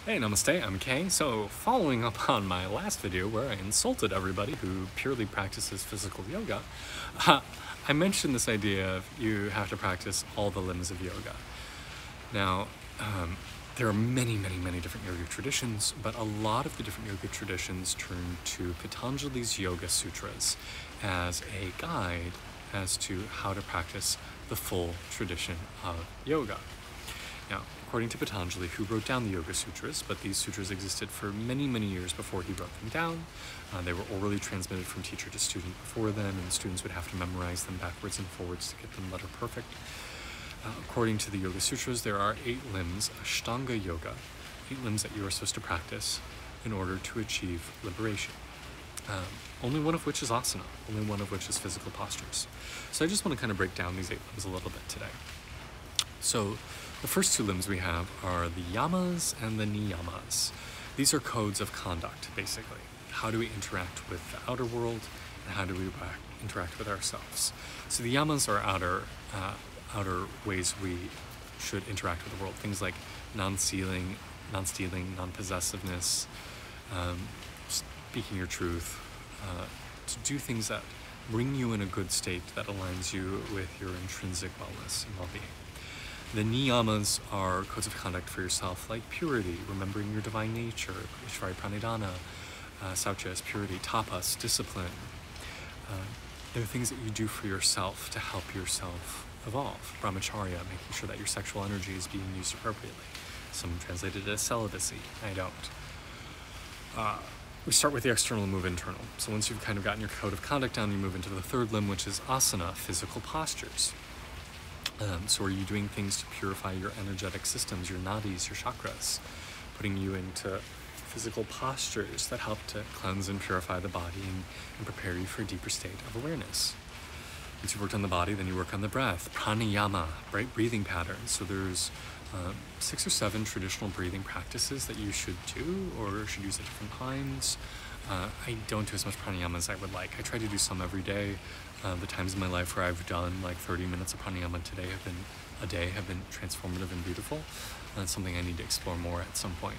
Hey, namaste, I'm Kay. So, following up on my last video where I insulted everybody who purely practices physical yoga, I mentioned this idea of you have to practice all the limbs of yoga. Now, there are many different yoga traditions, but a lot of the different yoga traditions turn to Patanjali's Yoga Sutras as a guide as to how to practice the full tradition of yoga. Now, according to Patanjali, who wrote down the Yoga Sutras, but these sutras existed for many years before he wrote them down. They were orally transmitted from teacher to student before then, and the students would have to memorize them backwards and forwards to get them letter perfect. According to the Yoga Sutras, there are 8 limbs, Ashtanga Yoga, 8 limbs that you are supposed to practice in order to achieve liberation. Only one of which is asana, only one of which is physical postures. So I just want to kind of break down these 8 limbs a little bit today. So the first 2 limbs we have are the yamas and the niyamas. These are codes of conduct, basically. How do we interact with the outer world, and how do we interact with ourselves? So the yamas are outer ways we should interact with the world. Things like non-stealing, non-possessiveness, speaking your truth, to do things that bring you in a good state that aligns you with your intrinsic wellness and well-being. The niyamas are codes of conduct for yourself, like purity, remembering your divine nature, Ishvari Pranidhana, Saucha is purity, tapas, discipline. They're things that you do for yourself to help yourself evolve. Brahmacharya, making sure that your sexual energy is being used appropriately. Some translate it as celibacy. I don't. We start with the external and move internal. So once you've kind of gotten your code of conduct down, you move into the 3rd limb, which is asana, physical postures. So are you doing things to purify your energetic systems, your nadis, your chakras, putting you into physical postures that help to cleanse and purify the body and prepare you for a deeper state of awareness. Once you've worked on the body, then you work on the breath. Pranayama, right? Breathing patterns. So there's 6 or 7 traditional breathing practices that you should do or should use at different times. I don't do as much pranayama as I would like. I try to do some every day. The times in my life where I've done like 30 minutes of pranayama a day have been transformative and beautiful. And it's something I need to explore more at some point.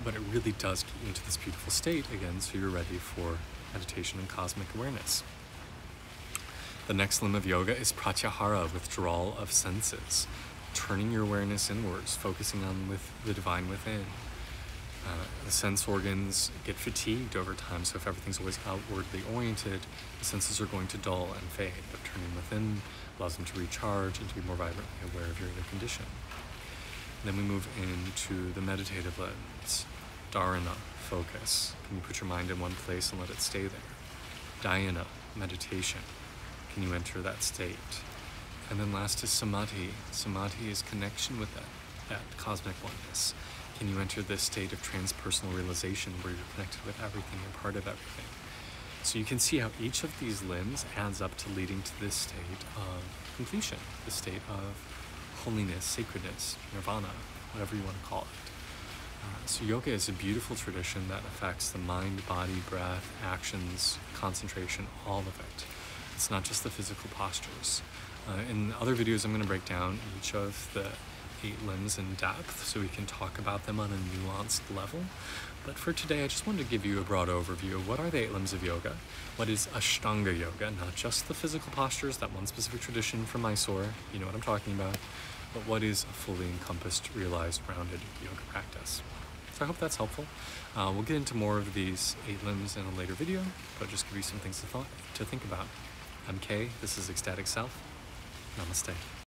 But it really does get you into this beautiful state again, so you're ready for meditation and cosmic awareness. The next limb of yoga is pratyahara, withdrawal of senses, turning your awareness inwards, focusing on the divine within. The sense organs get fatigued over time, so if everything's always outwardly oriented, the senses are going to dull and fade, but turning within allows them to recharge and to be more vibrantly aware of your inner condition. And then we move into the meditative limbs. Dharana, focus. Can you put your mind in one place and let it stay there? Dhyana, meditation. Can you enter that state? And then last is samadhi. Samadhi is connection with that cosmic oneness. Can you enter this state of transpersonal realization where you're connected with everything, you're part of everything? So you can see how each of these limbs adds up to leading to this state of completion, the state of holiness, sacredness, nirvana, whatever you want to call it. So yoga is a beautiful tradition that affects the mind, body, breath, actions, concentration, all of it. It's not just the physical postures. In other videos, I'm going to break down each of the 8 limbs in depth so we can talk about them on a nuanced level. But for today, I just wanted to give you a broad overview of what are the 8 limbs of yoga, what is Ashtanga yoga, not just the physical postures, that one specific tradition from Mysore, you know what I'm talking about, but what is a fully encompassed, realized, rounded yoga practice. So I hope that's helpful. We'll get into more of these 8 limbs in a later video, but just give you some things to think about. I'm Kay, this is Ecstatic Self. Namaste.